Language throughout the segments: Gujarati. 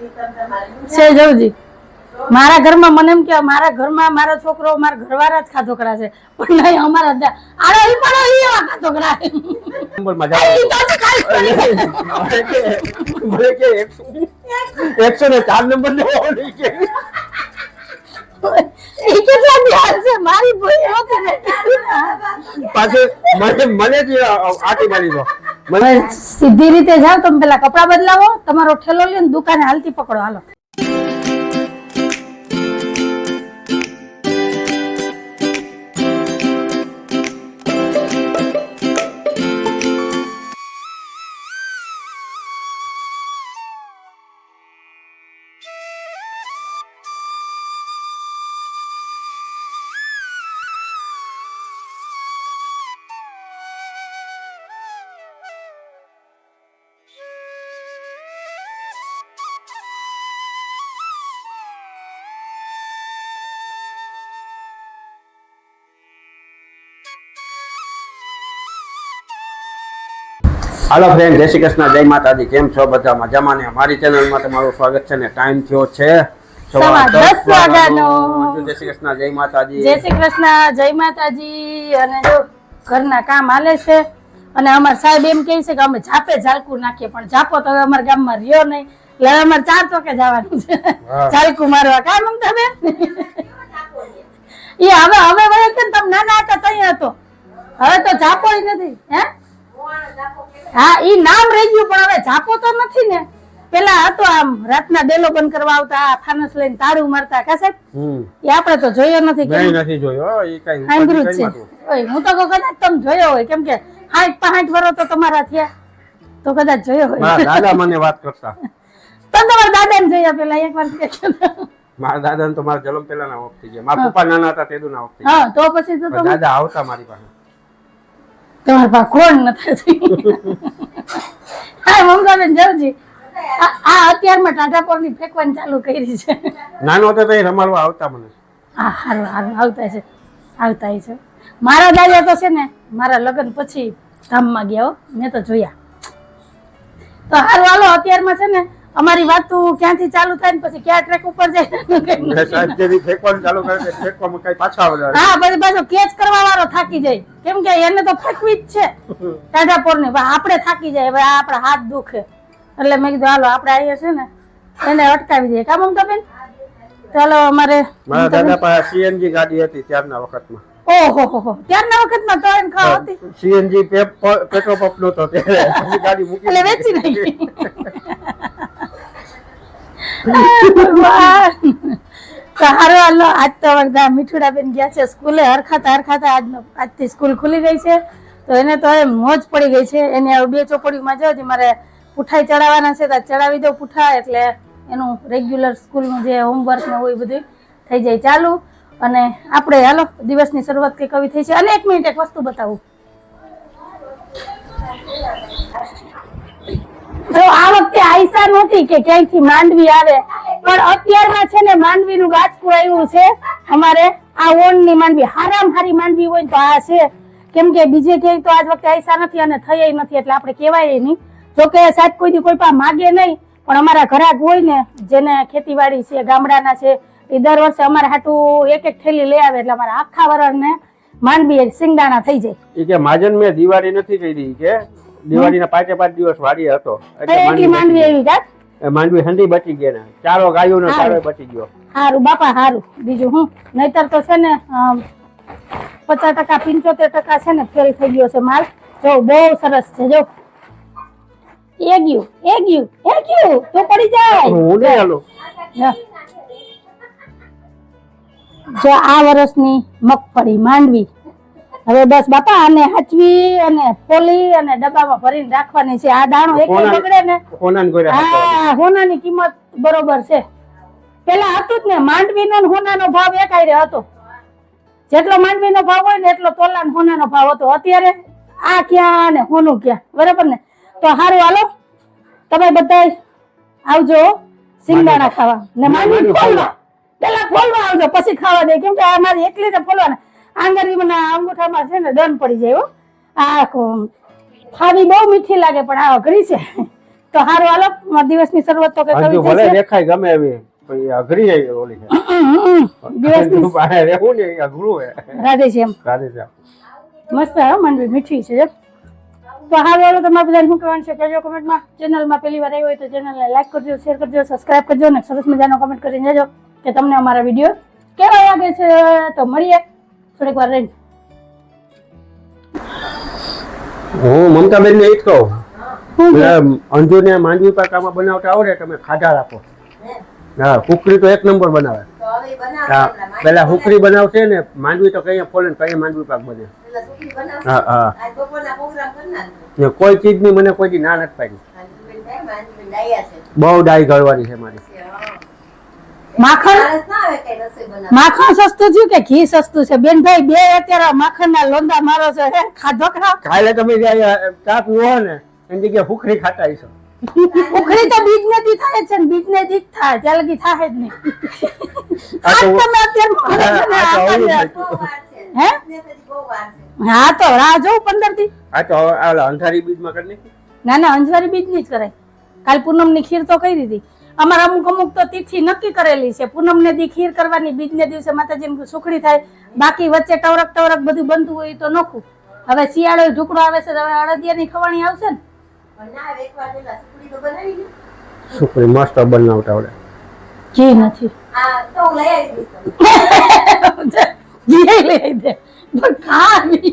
છે જવજી મારા ઘરમાં મને એમ કે મારા ઘરમાં મારો છોકરો મારા ઘરવાળા જ ખાધોકરા છે પણ નહીં અમારા આડો ઈ પડો ઈ એવા ખાધોકરા નંબર મજા આવે બોલે કે 104 નંબર લેવો નહીં કે ઈ કેટલા ધ્યાન છે મારી ભૂલ હોતી ને પાછે મને જ આટી મારી દો મને સીધી રીતે જાવ તમે પેલા કપડા બદલાવો તમારો ઠેલો લઈને દુકાને હાલતી પકડો હાલો હાલો ફ્રેન્ડ, જય શ્રી કૃષ્ણ, જય માતાજી. કેમ છો બધા? મજામાં ને? અમારી ચેનલમાં તમારું સ્વાગત છે ને ટાઈમ થયો છે 10:15 વાગ્યાનો. જય શ્રી કૃષ્ણ, જય માતાજી. જય શ્રી કૃષ્ણ, જય માતાજી. અને જો ઘરના કામ હાલે છે અને અમાર સાહેબ એમ કહે છે કે અમે ઝાપે ઝાલકું નાખીએ પણ ઝાપો તો હવે અમારા ગામમાં રહ્યો નહીં એટલે અમારે 4 ચોકે જવાનું છે ઝાલકું મારવા. કામ મમતા બેન એ હવે વળે છે ને તમે નાના હતા ત્યાં હતો હવે તો ઝાપો નથી. હે હા ઈ નામ રહી ગયું પણ હવે ઝાપો તો નથી ને. પેલા હતો આમ રાતના ડેલો બંધ કરવા આવતા ફાનસ લઈને તાળું મારતા કા સાહેબ એ આપણે તો જોયો નથી કે નથી જોયો એ કઈ સાંભળ્યું છે. ઓય હું તો કદાચ તમે જોયો હોય કેમ કે 60-65 વર્ષ તો તમારા થયા તો કદાચ જોયો હોય. મારા દાદા મને વાત કરતા તો તમારા દાદાને જોયા પેલા એકવાર મારા દાદાને તો મારા જન્મ પહેલાના વખત થઈ ગયા. મારા પપ્પા નાના હતા તેદુના વખત. હા તો પછી તો તમે દાદા આવતા મારી પાસે. તમારા પાસે કોણ નથી. હા મમતાબેન જવજી આ અત્યારમાં ટાટાપોરની ફેંકવાની ચાલુ કરી છે. નાનો હતો તો રમાડવા આવતા મને. હા હારું હારું આવતા છે. મારા દાદા તો છે ને મારા લગ્ન પછી ધામમાં ગયા હો મેં તો જોયા. તો હારું હાલો અત્યારમાં છે ને અમારી વાતો ક્યાંથી ચાલુ થાય ને પછી ક્યાં ટ્રેક ઉપર જાય ફેંકવાનું ચાલુ કરે છે ફેંકવામાં કઈ પાછા આવે. હા પછી પાછો કેચ કરવા વાળો થાકી જાય કેમ કે એને તો ફેંકવી જ છે ટાઢાપોરની. આપણે થાકી જાય હવે આપણા હાથ દુખે એટલે મેં કીધું હાલો આપણે આવીએ છે ને એને અટકાવી દઈએ. કામ મમતા બેન ચાલો અમારે મારા દાદા પાસે સીએનજી ગાડી હતી ત્યારના વખતમાં. ઓહો ત્યારના વખતમાં તો એને ખાવ હતી સીએનજી પેટ્રોલ પંપ નતો ત્યારે ગાડી મૂકી એટલે વેચી નાખી. હારો હાલો આજ તો વરદા મીઠુડા બેન ગયા છે સ્કૂલે હરખાતા આજથી સ્કૂલ ખુલી ગઈ છે તો એને તો હવે મોજ પડી ગઈ છે. એને હવે 2 ચોપડીમાં જો મારે પુઠાઈ ચડાવવાના છે તો ચડાવી દો પુઠા એટલે એનું રેગ્યુલર સ્કૂલનું જે હોમવર્ક ને હોય બધું થઈ જાય ચાલુ. અને આપણે હાલો દિવસની શરૂઆત કઈ કવિ થઈ છે. અને 1 મિનિટ એક વસ્તુ બતાવું. તો આ વખતે આયસા નહોતી કે ક્યાંયથી માંડવી આવે પણ અત્યારમાં છે ને માંડવીનું ગાજકું આવ્યું છે અમારે. આ ઓણની માંડવી હારામ હારી માંડવી હોય તો આ છે કેમ કે બીજે ક્યાંય તો આજ વખતે આયસા નથી અને થઈ નથી એટલે આપણે કહેવાય નહીં. જોકે સાહેબ કોઈ પાસે માગે નહીં પણ અમારા ઘરાક હોય ને જેને ખેતીવાડી છે ગામડાના છે એ દર વર્ષે અમારે હાટું એક થેલી લઈ આવે એટલે અમારા આખા વર્ષને માંડવી સિંગદાણા થઈ જાય. એ કે માજન મેં દિવાળી નથી કરી કે દિવાળીના 5 દિવસ વાડી હતો એટલે માંડવી એવી કાક માંડવી ઠંડી બચી ગઈ ને ચારો ગાયોનો ચારો બચી ગયો. હારું બાપા હારું બીજું હું નહીતર તો છે ને 50% 75% છે ને ફેલ થઈ ગયો છે માલ. જો બહુ સરસ છે જો એ ગયું તો પડી જાય. હું નહીં હાલો જો આ વર્ષની મગફળી માંડવી હવે બસ બાપા આને હાચવી અને ફોલી અને ડબ્બામાં ભરીને રાખવાની છે. આ દાણો એક બગડે ને હા હોનાની કિંમત બરોબર છે. પેલા હતું જ ને માંડવીનો હોનાનો ભાવ એક આયરે હતો. જેટલો માંડવીનો ભાવ હોય ને એટલો તોલા હોનાનો ભાવ હતો. અત્યારે આ ક્યાં ને હોનું ક્યાં બરાબર ને. તો હારું હાલો તમે બધા આવજો સિંગદાણા ખાવા ને માંડવી ફોલવા. પેલા ફોલવા આવજો પછી ખાવા દે કેમ કે આ મારી એકલી ને ફોલવાના આંગળીના અંગૂઠામાં છે ને દન પડી જાય. આ ખાવી બહુ મીઠી લાગે પણ આ અઘરી છે તો હારું હાલો દિવસની શરૂઆત તો કઈ અંજુ કરવી ભલે છે દેખાય ગમે એવી પણ એ અઘરી જાય ઓલી છે દિવસની અંજુ બહાર રહેવું ને એ અઘરું હે રાધે શ્યામ રાધે શ્યામ. મસ્ત હે માંડવી મીઠી છે તો હારું હાલો તમારે બધાને શું કહેવાનું છે કહેજો કમેન્ટમાં ચેનલમાં પહેલી વાર આવી હોય તો ચેનલને લાઈક કરજો શેર કરજો સબસ્ક્રાઇબ કરજો ને સરસ મજાનો કમેન્ટ કરીને જજો કે તમને અમારા વિડીયો કેવા લાગે છે તો મળીએ થોડીક વાર રહીને હું મમતાબેન ને એ જ કહું અંજુ ને માંડવી પાકામાં બનાવતા આવડે તમે ખાધા રાખો હા કુકરી તો એક નંબર બનાવે હા પેલા હુકરી બનાવશે ને માંડવી તો કઈ ફોલે કઈ માંડવી પાક બને હા હા ને કોઈ ચીજ ની મને કોઈ દી ના નથી પાડી બહુ ડાઈ ગળવાની છે મારી માખણ સસ્તું થયું કે ઘી સસ્તું છે બેન ભાઈ બે અત્યારે માખણ ના લોંદા મારો છે હે ખાધો ખરા કાલે તમે ચા પીવો ને એની જગ્યાએ હુકરી ખાતા હશો ઉખડી તો બીજ ને દી થાય છે ને બીજ ને દી થાય ત્યાં લગી થાય જ નહીં તમે અત્યારે હે હા તો રાહ જોઉં 15 દી આ તો અંધારી બીજમાં કરી નાખી ના ના અંજવારી બીજ ની જ કરાય કાલ પૂનમ ની ખીર તો કરી દીધી અમારા અમુક તો તિથિ નક્કી કરેલી છે પૂનમ ને દી ખીર કરવાની બીજ ને દિવસે માતાજીની સુખડી થાય બાકી વચ્ચે ટવરક બધું બનતું હોય તો નોખું હવે શિયાળો ઢુકડો આવે છે હવે અડદિયાની ખવાણી આવશે ને સુખડી મસ્ત બનાવતા આવડે ઘી નથી ઘી લઈ આવી દે પણ ખાવી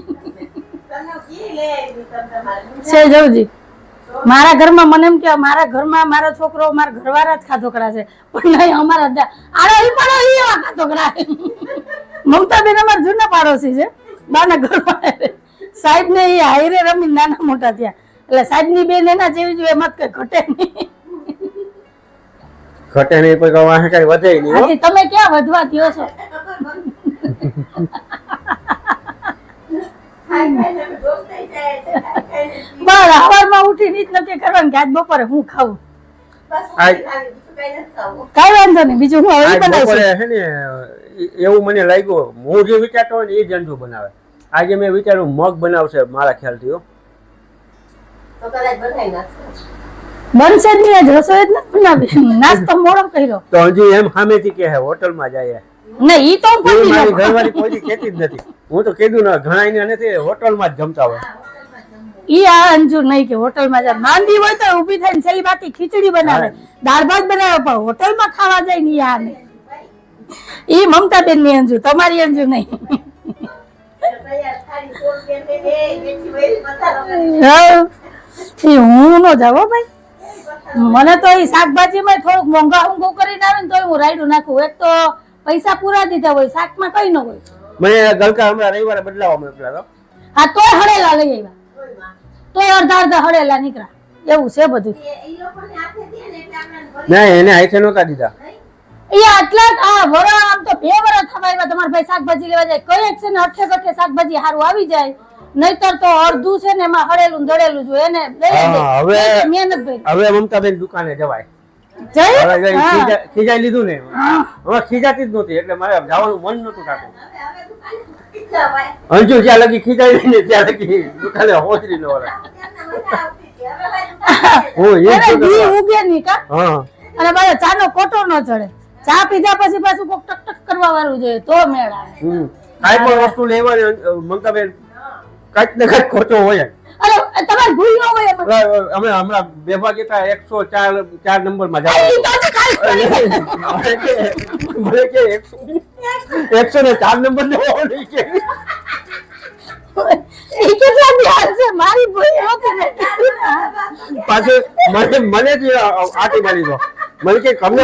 છે જવજી મારા ઘરમાં મને એમ કે મારા ઘરમાં મારા છોકરો મારા ઘરવાળા જ ખાધોકડા છે પણ નહીં અમારા ખાધોકડા મમતાબેન અમારા જૂના પાડોશી છે બાના ઘરમાં સાહેબ ને એ હાઈરે રમી નાના મોટા ત્યાં એટલે સાહેબ ની બેન એના જેવી જોઈએ એમાં કઈ ઘટે નહીં ઘટે નહીં પણ વાહ કઈ વધે નહીં તમે ક્યાં વધવા થયો છો બસ સવારમાં ઉઠીને જ નક્કી કરવાનું કે આજ બપોરે હું ખાવું કઈ વાંધો નહીં બીજું હું હવે બનાવીશું એવું મને લાગ્યું હું જે વિચારતો હોય ને એ જ અંજુ બનાવે આજે મેં વિચાર્યું મગ બનાવશે મારા ખ્યાલથી બનશે જ નહીં રસોઈ જ નથી બનાવી નાસ્તો મોડો કર્યો તો હજી એમ સામેથી કે હોટલમાં જાય નહીં ઈ તો મારી ઘરવાળી કોઈ કહેતી જ નથી હું તો કીધું ને ઘણા નથી હોટલમાં જ જમતા હોય ઈ આ અંજુ નહીં કે હોટલમાં જાય માંદી હોય તો ઊભી થઈને છેલ્લી બાકી ખીચડી બનાવે દાળ ભાત બનાવે પણ હોટલમાં ખાવા જાય ને આ નહીં ઈ મમતાબેન ની અંજુ તમારી અંજુ નહીં હું નો જાવ ભાઈ મને તો એ શાકભાજી માં થોડુંક મોંઘા ઊંઘું કરીને આવે ને તો હું રાયડું નાખું એક તો પૈસા પૂરા દીધા હોય શાકમાં કઈ ન હોય મને ગલકા હમણાં રવિવારે બદલાવા મોકલ્યા હા તોય હળેલા લઈ આવ્યા તોય અડધા હળેલા નીકળ્યા એવું છે બધું ના એને હાથે નહોતા દીધા એ આટલા આ વરા આમ તો 2 વર્ષ થવા આવ્યા તમારા ભાઈ શાકભાજી લેવા જાય કઈ છે ને અઠે શાકભાજી હારું આવી જાય નહીતર તો અડધું છે ને એમાં હળેલું દળેલું જોઈએ એને હવે મહેનત ભાઈ હવે મમતાબેન દુકાને જવાય જય ખીજાઈ લીધું ને હવે ખીજાતી જ નહોતી એટલે મારે જવાનું મન નહોતું થતું અંજુ જ્યાં લગી ખીજાઈ ને ત્યાં લગી દુકાને હોજરી નો ઉગે નહીં કા અને બાય ચાનો કોટો ન ચડે ચા પીધા પછી પાછું કોક ટક ટક કરવા વાળું જોઈએ તો મેળ આવે કાઈ પણ વસ્તુ લેવાની મમતાબેન કાંઈક ને કાંઈક ખોટો હોય અરે તમારે ભૂલ ન હોય અમે હમણાં બેભા ગયા 104 નંબર માં જાવ ભલે કે 104 નંબર નો હોય કે એ કેટલા ધ્યાન છે મારી ભૂલ નહોતી પાછું મને જ આટી મારી દો મને કે કમને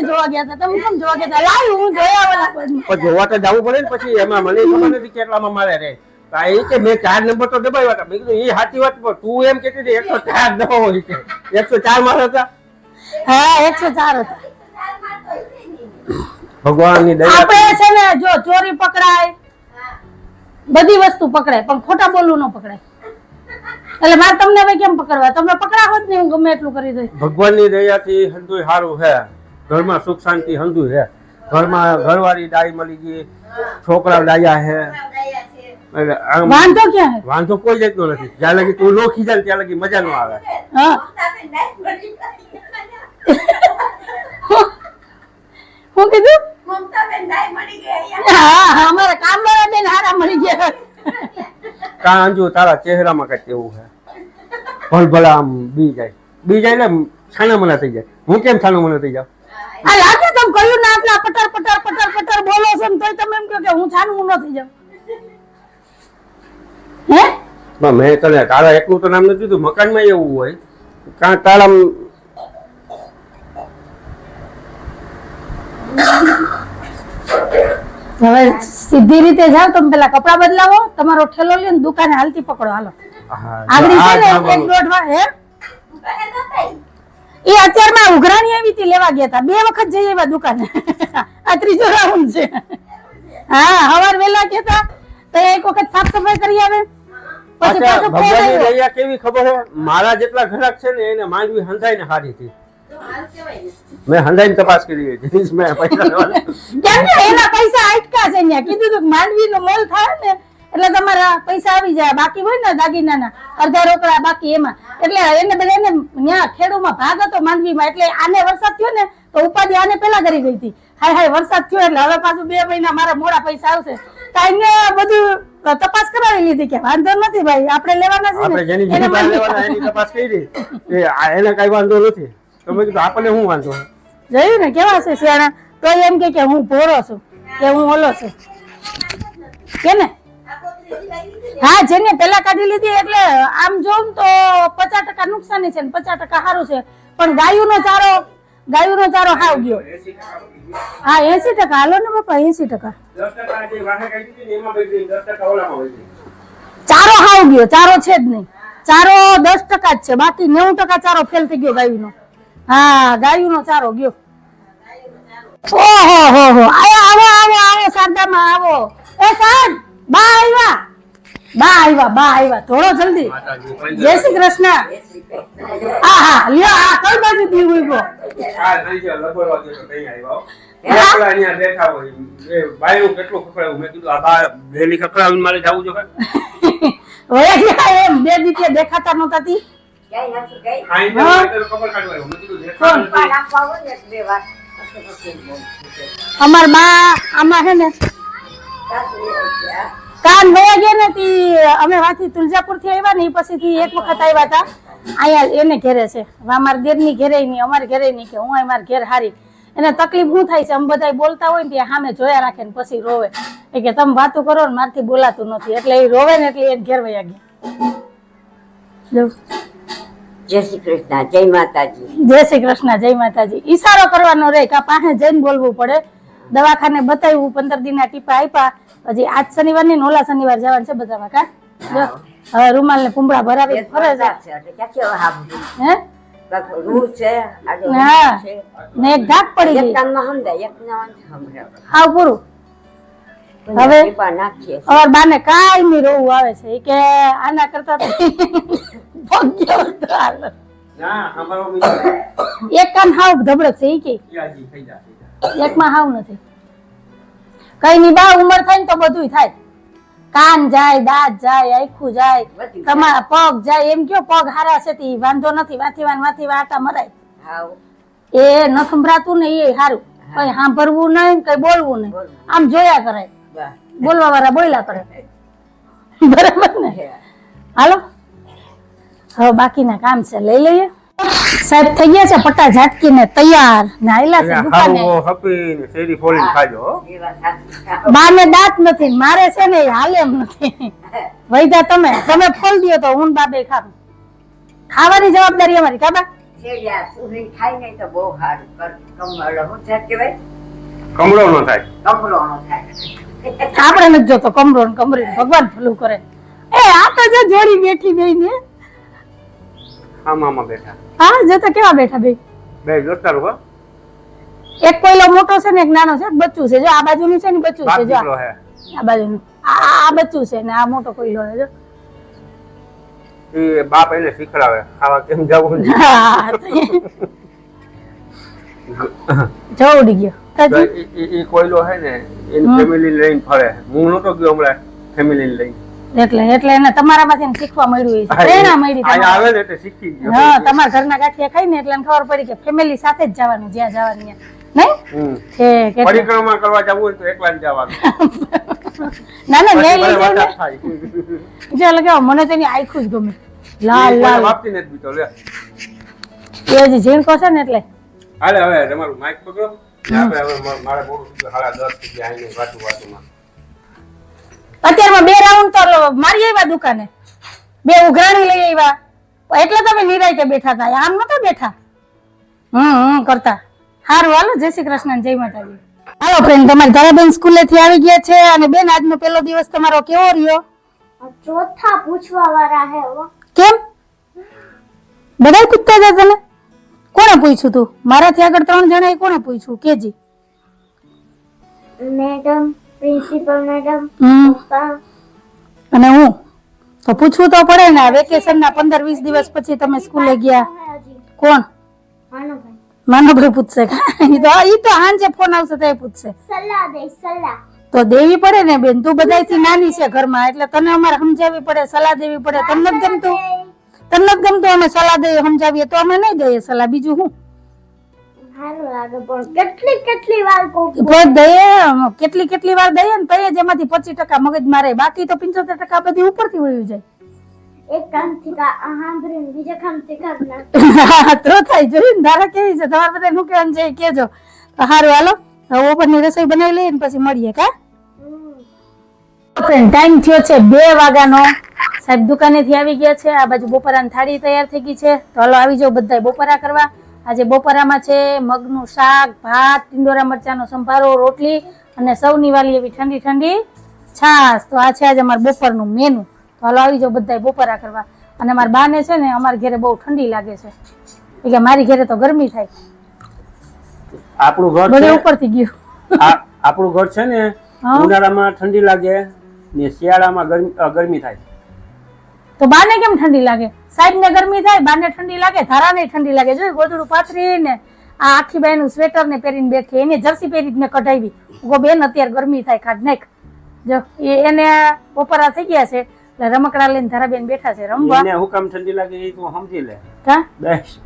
જોવા ગયા હતા તમે કેમ જોવા ગયા હતા લાવ હું જોયા વાળા જોવા તો જવું પડે ને પછી એમાં મને ખબર નથી કેટલામાં મારે રે એ કે મેં 4 નંબર તો દબાવ્યા હતા મેં કીધું એ સાચી વાત તું એમ કહેતી હતી 104 ન હોય કે 104 મારા હતા હા 104 હતા ભગવાનની દયા આપણે છે ને જો ચોરી પકડાય બધી વસ્તુ પકડાય પણ ખોટા બોલવું ન પકડાય એટલે મારે તમને હવે કેમ પકડવા તમે પકડાવો જ નહીં હું ગમે એટલું કરી દઈશ ભગવાનની દયાથી હંધુય સારું છે ઘરમાં સુખ શાંતિ હંધુય છે ઘરમાં ઘરવાળી ડાઈ મળી ગઈ છોકરા ડાયા છે એટલે આમ વાંધો ક્યાં હે? વાંધો કોઈ જાતનો નથી. જ્યાં લગી તું નો ખીજાય ત્યાં લગી મજા નો આવે. હા હું કીધું? હા અમારા કામવાળા બેન હારા મળી ગયા. કાં અંજુ તારા ચહેરામાં કઈ એવું છે ભલભલા આમ બી જાય એટલે છાના મના થઈ જાય. હું કેમ છાનો મના થઈ જાઉં? આ લાગે તમે કહ્યું ને આટલા પટર પટર પટર પટર બોલો છો ને તોય તમે એમ કહો કે હું છાનું ન થઈ જાઉં. હે પણ મેં તને તારા એકલું તો નામ નથી દીધું. મકાનમાં એવું હોય કાં તારા હવે સીધી રીતે જાવ તમે પેલા કપડા બદલાવો તમારો ઠેલો લ્યો ને દુકાને હાલતી પકડો હાલો. આગળ છે ને 1-1.5 વાર હે એ અત્યારમાં ઉઘરાણી આવી હતી લેવા ગયા હતા 2 વખત જઈ આવ્યા દુકાને. આ ત્રીજો રાઉન્ડ છે. હા હવાર વેલા કેતા તો એક વખત સાફ સફાઈ કરી આવે પછી પાછો ફોન આવ્યો. ભગવાનની કેવી ખબર છે મારા જેટલા ઘરાક છે ને એને માંડવી હંધાઈને હારી હતી. મેં હંધાઈને તપાસ કરી હતી. મેં પૈસા લેવાના. કેમ કે એના પૈસા આટકા છે ન્યા કીધું તો માંડવીનો મોલ થાય ને એટલે તમારા પૈસા આવી જાય. બાકી હોય ને દાગીનાના અડધા રોકડા બાકી એમાં એટલે એને બધાને ન્યા ખેડૂમાં ભાગ હતો માંડવીમાં એટલે આને વરસાદ થયો ને તો ઉપાધિ આને પેલા કરી ગઈ હતી. હાય વરસાદ થયો એટલે હવે પાછું 2 મહિના મારા મોડા પૈસા આવશે તો એને બધું તપાસ કરાવી લીધી કે વાંધો નથી ભાઈ આપણે લેવાના છે આપણે જેની જેની પાસે લેવાના એની તપાસ કરી એને કઈ વાંધો નથી. તો મેં કીધું આપણને શું વાંધો? જોયું ને કેવા છે શિયાળા તો એમ કે હું ભોરો છું કે હું ઓલો છું કે ને. હા જેને પેલા કાઢી લીધી એટલે આમ જોઉં તો 50% નુકસાની છે ને 50% સારું છે. પણ ગાયુંનો ચારો હાવ ગયો. હા 80% હાલો ને બાપા 80%. ચારો હાવ ગયો ચારો છે જ નહીં. ચારો 10% જ છે બાકી 90% ચારો ફેલ થઈ ગયો ગાયુંનો. હા ગાયુંનો ચારો ગયો. ઓહો હો હો આવો સાદામાં આવો. એ સાહેબ બા આવ્યા થોડો જલ્દી. જય શ્રી કૃષ્ણ. હા લ્યો આ કઈ બાજુ દીવું ગયો? એમ 2 દીકરી દેખાતા નહોતા તી. અમાર બા આમાં હે ને કાન હોવા ગયા ને તી અમે વાથી તુલજાપુર થી આવ્યા ને પછી થી એક વખત આવ્યા હતા અહીંયા એને ઘેરે છે. અમારા ઘેર ની ઘેરે નહીં અમારે ઘેરે નહીં કે હું મારા ઘેર હારી એને તકલીફ શું થાય છે અમે બધા બોલતા હોય ને ત્યાં સામે જોયા રાખે ને પછી રોવે કે તમે વાતો કરો ને મારથી બોલાતું નથી એટલે એ રોવે ને એટલે એને ઘેર વયા ગયા. જય શ્રી કૃષ્ણ જય માતાજી. જય શ્રી કૃષ્ણ જય માતાજી. ઈશારો કરવાનો રે કા પાસે જઈને બોલવું પડે. દવાખાને બતાવ્યું 15 દિનના ટીપા આપ્યા. હજી આજ શનિવાર ને ઓલા શનિવાર જવાનું છે બધામાં કા. હવે રૂમાલ ને કુંબળા ભરાવી ફરે છે. હે રૂ છે હા ને એક ધાક પડી ગઈ. હાવ પૂરું. હવે અમાર બાને કાયમી રોવું આવે છે ઈ કે આના કરતા એક કાન હાવ ધબડક છે ઈ કે એકમાં હાવ નથી. કઈ ની બા ઉંમર થાય ને તો બધું થાય. કાન જાય દાંત જાય આખું જાય તમારા પગ જાય એમ કયો પગ હારા છે તી વાંધો નથી. વાથી આટા મરાય એ ન સંભળાતું ને એ સારું. કઈ સાંભળવું નહીં કઈ બોલવું નહીં આમ જોયા કરે. બોલવા વાળા બોલ્યા કરે. બરાબર ને. હાલો હવે બાકીના કામ છે લઈ લઈએ. સાહેબ થઈ ગયા છે પટ્ટા ઝાટકીને તૈયાર ને આયલા છે દુકાને. બાને દાંત નથી મારે છે ને હાલે એમ નથી. વૈદા તમે ફોલ દો તો હું બાબે ખાવું. ખાવાની જવાબદારી અમારી કાબા. કમળો નો થાય. આપણે નથી જોતો કમરો ને કમરી ભગવાન ભલું કરે. એ આ તો જો જોડી બેઠી ગઈ ને. હા મામા બેઠા. હા જતા કેવા બેઠા બે દોસ્તારો હો. એક કોઈલો મોટો છે ને એક નાનો છે બચ્ચું છે જો આ બાજુનું છે ને બચ્ચું છે જો આ બાજુનું આ બચ્ચું છે ને આ મોટો કોઈલો છે જો. એ બાપ એને શીખડાવે ખાવા કેમ જવું. જવડી ગયો એ કોઈલો હે ને એની ફેમિલી લઈને ફરે. હું નતો ગયો હમણાં ફેમિલી લઈ એટલે એને તમારામાંથી શીખવા મળ્યું છે, પ્રેરણા મળી અહીંયા આવે ને એટલે શીખી ગયો. હા, તમારા ઘરના ગાંઠિયા ખાઈને એટલે એને ખબર પડી કે ફેમિલી સાથે જ જવાનું, જ્યાં જવાનું નહીં કે પરિક્રમા કરવા જવું હોય તો એકલા જ જવાનું. ના ના લઈ પછી લીધું વરસાદ થાય. ને એટલે કે મને તેની આખું જ ગમે લાલ કોઈ લાલ વાપતી નથી બીતો લે. એ હજી ઝીણકો છે ને એટલે હાલે હવે તમારું માઇક પકડો. આપણે હવે મારે બહુ 10:30 થઈ ગયા આઈને વાતું. અત્યારમાં 2 રાઉન્ડ તો મારી આવ્યા દુકાને, 2 ઉઘરાણી લઈ આવ્યા, એટલે તમે નિરાયતે બેઠા હતા, આમ નતા બેઠા કરતા. હારું હાલો, જય શ્રી કૃષ્ણ, જય માતાજી. હાલો ફ્રેન્ડ, તમારી ધારાબેન સ્કૂલે થી આવી ગયા છે અને બેન આજનો પહેલો દિવસ તમારો કેવો રહ્યો? ચોથા પૂછવા વાળા હે વો. કેમ બધા પૂછતા હતા તને? કોણે પૂછ્યું તું? મારાથી આગળ 3 જણાએ કોણે પૂછ્યું કેજી? મેડમ, પ્રિન્સિપલ મેડમ, પપ્પા અને હું તો પૂછવું તો પડે ને. વેકેશન ના 15-20 દિવસ પછી તમે સ્કૂલે ગયા. કોણ? માનવભાઈ માનવભાઈ પૂછશે? ઈ તો હાંજે ફોન આવશે તો પૂછશે. સલાહ દે સલાહ. તો દેવી પડે ને બેન, તું બધાયથી નાની છે ઘરમાં, એટલે તને અમારે સમજાવવી પડે, સલાહ દેવી પડે. તમને જ ગમતું? તમને જ ગમતું અમે સલાહ દઈએ, સમજાવીએ તો અમે નહીં દઈએ સલાહ, બીજું શું? સારું લાગે પણ કેટલી વાર કહું. પણ દઈએ કેટલી વાર દઈએ ને તો જેમાંથી 25% મગજ મારે, બાકી તો 75% બધી ઉપરથી વયું જાય. એક કામથી સાંભળીને બીજા કામથી કરી નાખ. તો થાય. જોયું ને ધારા કેવી છે? તમારે બધા શું કહેવાનું છે એ કહેજો. તો સારું હાલો, હવે ઉપરની રસોઈ બનાવી લઈએ ને પછી મળીએ. કા ફ્રેન્ડ, ટાઈમ થયો છે 2 વાગ્યાનો. સાહેબ દુકાનેથી આવી ગયા છે. આ બાજુ બપોરાની થાળી તૈયાર થઈ ગઈ છે. તો હાલો આવી જાઓ બધા બપોરા કરવા. આજે બપોરામાં છે મગનું શાક, ભાત, ટીંડોરા મરચાનો સંભારો, રોટલી અને સૌની વાલી એવી ઠંડી ઠંડી છાશ. તો આ છે આજે અમારું બપોરનું મેનુ. તો હાલો આવી જાઓ બધા બપોરા કરવા. અને મારા બાને છે ને અમારા ઘરે બહુ ઠંડી લાગે છે, એટલે મારી ઘરે તો ગરમી થાય. આપણું ઘર બધે છે ઉપરથી ગયું. આપણું ઘર છે ને ઉનાળામાં ઠંડી લાગે ને શિયાળામાં ગરમી થાય. તો બાને કેમ ઠંડી લાગે? સાહેબ ને ગરમી થાય, બાને ઠંડી લાગે, ધારાને ઠંડી લાગે. જો ગોદડું પાથરીને આ આખી બાઈનું સ્વેટર ને પહેરીને બેઠી, એને જર્સી પહેરી મેં કઢાવી. ગો બેન અત્યારે ગરમી થાય, કાઢ નાખ. જો એને બપોરા થઈ ગયા છે એટલે રમકડા લઈને ધારાબેન બેઠા છે રમવા. એને હું કામ ઠંડી લાગે એ તું સમજી લે. કા બેસ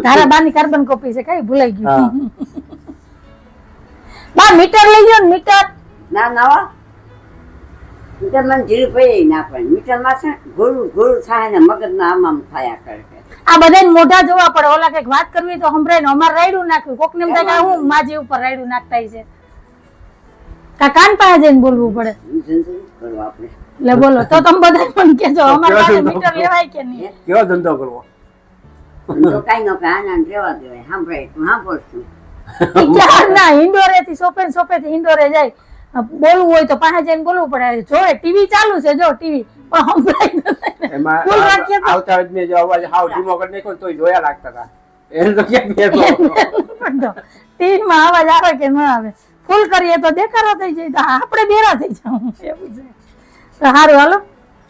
ધારા બાની કાર્બન કોપી છે, કઈ ભૂલાઈ ગયું. બા મીટર લઈ ગયો ને મીટર. ના નવા મીટર મને જીરું પડી ના પડે. મીટરમાં છે ગુરુ થાય ને મગજના આમ થયા કરે. આ બધાને મોઢા જોવા પડે. ઓલા કઈક વાત કરવી તો સંભળાય ને. અમારે રાયડું નાખ્યું, કોક ને એમ થાય કે હું માજી ઉપર રાયડું નાખતા છે. કાન પાસે જઈને બોલવું પડે. આપણે એટલે બોલો તો તમે બધા પણ કેજો અમારે પાસે મીટર લેવાય કે નહીં. કેવો ધંધો કરવો? તો કઈ નો કઈ આનંદ રહેવા દેવાય. સાંભળે તું સાંભળશું. ના હિંડોરે થી સોપે થી હિંડોરે જાય. બોલવું હોય તો પાસે જઈને બોલવું પડે. જો ટીવી ચાલુ છે, જો ટીવી પણ સંભળાય એમાં ફૂલ રાખીએ તો આવતા જ મેં જો અવાજ હાવ ધીમો કરી નાખ્યો તોય જોયા લાગતા હતા. એને તો ક્યાં ફેર ટીવી માં અવાજ આવે કે ન આવે, ફૂલ કરીએ તો દેખાડો થઈ જાય, તો આપણે બેરા થઈ જાવ એવું છે. તો સારું હાલો,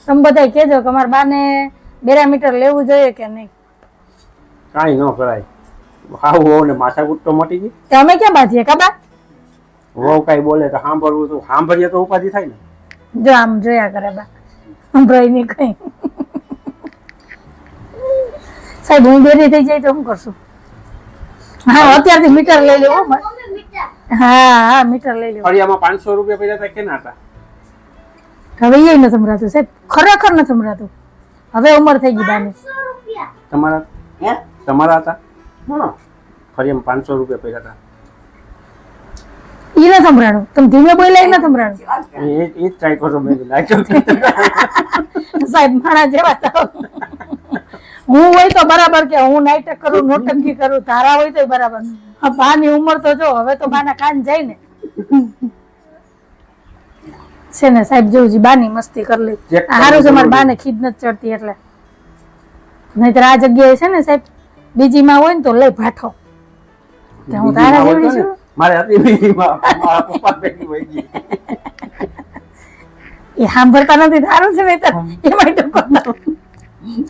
તમે બધા કેજો કે અમારા બાને બેરામીટર લેવું જોઈએ કે નહીં. કાંઈ ન કરાય. હાવ વહુ ને માથાકૂટ તો મટી ગઈ. તો અમે ક્યાં બાંધીએ કાબા? વહુ કઈ બોલે તો સાંભળવું, તો સાંભળીએ તો ઉપાધિ થાય ને. જો આમ જોયા કરે બા, સંભળાય નહીં કઈ. સાહેબ હું બેરી થઈ જાય તો શું કરશું? હા અત્યારથી મીટર લઈ લેવો. હા મીટર લઈ લેવો. ફળિયામાં 500 રૂપિયા પૈસા હતા કેના હતા? હવે એ નથી સંભળાતું સાહેબ, ખરેખર નથી સંભળાતું. હવે ઉંમર થઈ ગઈ બાની. તમારા હે તમારા હતા? બોલો ફળિયામાં 500 રૂપિયા પૈસા હતા. ઈ ન સંભળાણું. તમે ધીમે બોલ્યા ન સંભળાણું. એ જ ટ્રાય કરો. મેં સાહેબ મારા જેવા થાવ. હું હોય તો બરાબર કે હું નાટક કરું, નોટંકી કરું. તારા હોય તો બરાબર. બાની ઉંમર તો જો હવે તો બાના કાન જાય ને છે ને સાહેબ. જોઉં બાની મસ્તી કરી લે. સારું છે મારા બાને ખીજ નથી ચડતી એટલે. નહીતર આ જગ્યાએ છે ને સાહેબ બીજીમાં હોય ને તો લઈ ભાઠો. હું તારા જેવી છું. મારે હતી બીજીમાં મારા પપ્પા ભેગી વહી ગઈ. એ સાંભળતા નથી. તારું છે નહીતર એમાં ટકો.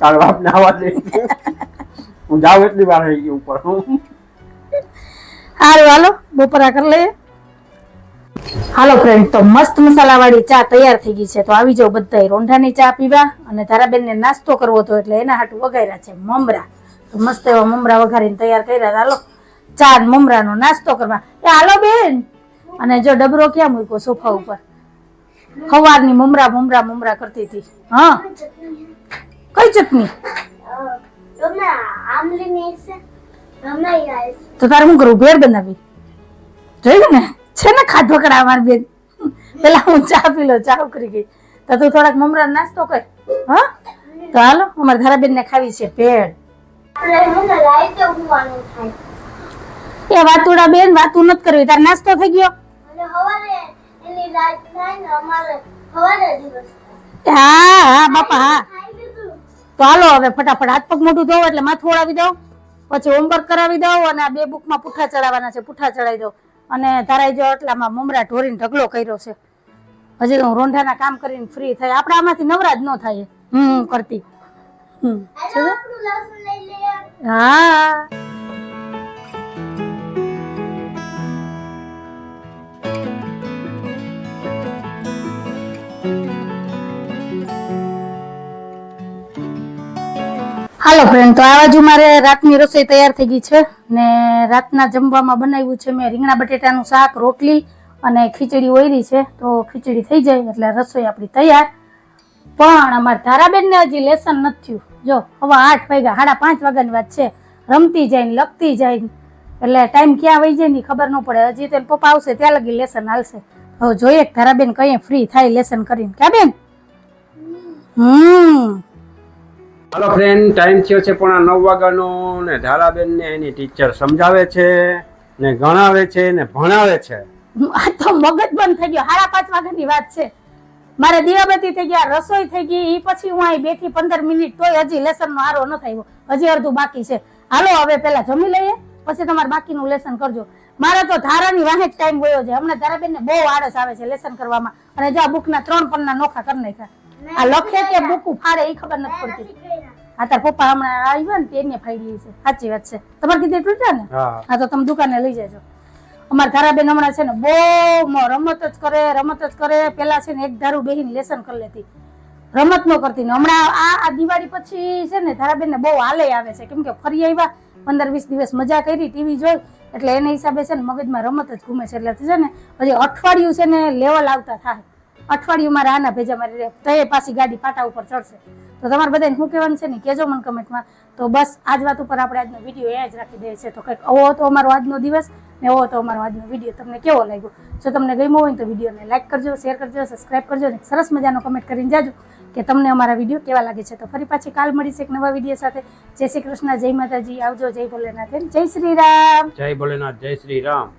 તારા બાપને આવા દે. હું જાઉં એટલી વાર રહી ગઈ ઉપર. સારું હાલો બપોરા કરી લઈએ. હાલો ફ્રેન્ડ, તો મસ્ત મસાલાવાળી ચા તૈયાર થઈ ગઈ છે. તો આવી જાવ બધાય રોંઢાની ચા પીવા. અને ધારાબેનને નાસ્તો કરવો હતો એટલે એના હાટુ વઘાર્યા છે મમરા. તો મસ્ત એવા મમરા વઘારીને તૈયાર કર્યા. હાલો ચા ને મમરાનો નાસ્તો કરવા. એ હાલો બેન. અને જો ડબરો ક્યાં મૂક્યો? સોફા ઉપર. સવારની મમરા મમરા મમરા કરતી હતી. હા, કઈ ચટણી? તો તારે શું કરવું? ભેળ બનાવી જોયું ને? છે ને ખાધો કરા અમારી બેન. પેલા હું ચા પી લો, ચા ઉકળી ગઈ. તો તું થોડાક મમરા નાસ્તો કર. હા, તો હાલો અમારે ધારાબેન ને ખાવી છે ભેળ. એ વાતુડા બેન, વાતું નથી કરવી. તાર નાસ્તો થઈ ગયો? હા હા બાપા હા. તો હાલો હવે ફટાફટ હાથ પગ મોઢું ધોવો એટલે માથું ઓળાવી દઉં, પછી હોમવર્ક કરાવી દઉં અને આ 2 બુકમાં પુઠ્ઠા ચડાવવાના છે, પુઠ્ઠા ચડાવી દઉં. અને તારાઈ જો એટલામાં મમરા ઢોરીને ઢગલો કર્યો છે. હજી હું રોંઢાના કામ કરીને ફ્રી થાય. આપણે આમાંથી નવરા જ ન થાય કરતી. હા હાલો ફ્રેન્ડ, તો આ બાજુ મારે રાતની રસોઈ તૈયાર થઈ ગઈ છે. ને રાતના જમવામાં બનાવ્યું છે મેં રીંગણા બટેટાનું શાક, રોટલી અને ખીચડી ઓયરી છે. તો ખીચડી થઈ જાય એટલે રસોઈ આપણી તૈયાર. પણ અમારે ધારાબેનને હજી લેસન નથી થયું. જો હવે 8 વાગ્યા, 5:30 વાગ્યાની વાત છે. રમતી જાય ને લખતી જાય એટલે ટાઈમ ક્યાં વહી જાય ને ખબર ન પડે. હજી તો પપ્પા આવશે ત્યાં લગી લેસન હાલશે. હવે જોઈએ ધારાબેન કઈ ફ્રી થાય લેસન કરીને. ક્યાં બેન? હાલો ફ્રેન્ડ, ટાઈમ થયો છે 9:30 વાગ્યાનો. ને ધારાબેન ને એની ટીચર સમજાવે છે ને ગણાવે છે ને ભણાવે છે. આ તો મગજ બંધ થઈ ગયો. 5:30 વાગ્યાની વાત છે. મારે દીવાબત્તી થઈ ગયા, રસોઈ થઈ ગઈ. એ પછી હું અહીં બેઠી 15 મિનિટ, તોય હજી લેસન નો આરો ન થયો. હજી અડધું બાકી છે. હાલો હવે પેલા જમી લઈએ, પછી તમારે બાકીનું લેસન કરજો. મારે તો ધારાની વાહે ટાઈમ ગયો છે. હમણાં ધારાબેન ને બહુ આળસ આવે છે લેસન કરવામાં. અને જો આ બુકના 3 પન્ના નોખા કરી નાખ્યા. આ લખે કે બુક ફાડે એ ખબર નથી પડતી. આ તાર પપ્પા હમણાં આવ્યા ને તેને ફાડી છે. સાચી વાત છે. તમારે કીધું એટલું છે ને? હા, તો તમે દુકાને લઈ જજો. અમારા ધારાબેન હમણાં છે ને બહુ રમત જ કરે. પેલા છે ને એક ધારું બેહીને લેસન કરી લેતી, રમત નો કરતી. ને હમણાં આ દિવાળી પછી છે ને ધારાબેન ને બહુ હાલે આવે છે. કેમ કે ફરી આવ્યા, 15-20 દિવસ મજા કરી, ટીવી જોઈ, એટલે એના હિસાબે છે ને મગજમાં રમત જ ઘૂમે છે. એટલે છે ને હજી અઠવાડિયું છે ને લેવલ આવતા થાય. અઠવાડિયું મારે આના ભેજા મારી રહે તો એ પાછી ગાડી પાટા ઉપર ચડશે. તો તમારે બધાને શું કહેવાનું છે ને કહેજો મને કમેન્ટમાં. તો બસ આજ વાત ઉપર આપણે આજનો વિડીયો અહીંયા જ રાખી દઈએ છીએ. તો કંઈક આવો હતો અમારો આજનો દિવસ ને એવો હતો અમારો આજનો વિડીયો. તમને કેવો લાગ્યો? જો તમને ગમ્યો હોય તો વિડીયોને લાઈક કરજો, શેર કરજો, સબસ્ક્રાઈબ કરજો ને સરસ મજાનો કમેન્ટ કરીને જાજો કે તમને અમારા વિડીયો કેવા લાગે છે. તો ફરી પાછી કાલ મળીશ એક નવા વિડીયો સાથે. જય શ્રી કૃષ્ણ, જય માતાજી, આવજો, જય ભોલેનાથ, જય શ્રી રામ. જય ભોલેનાથ, જય શ્રી રામ.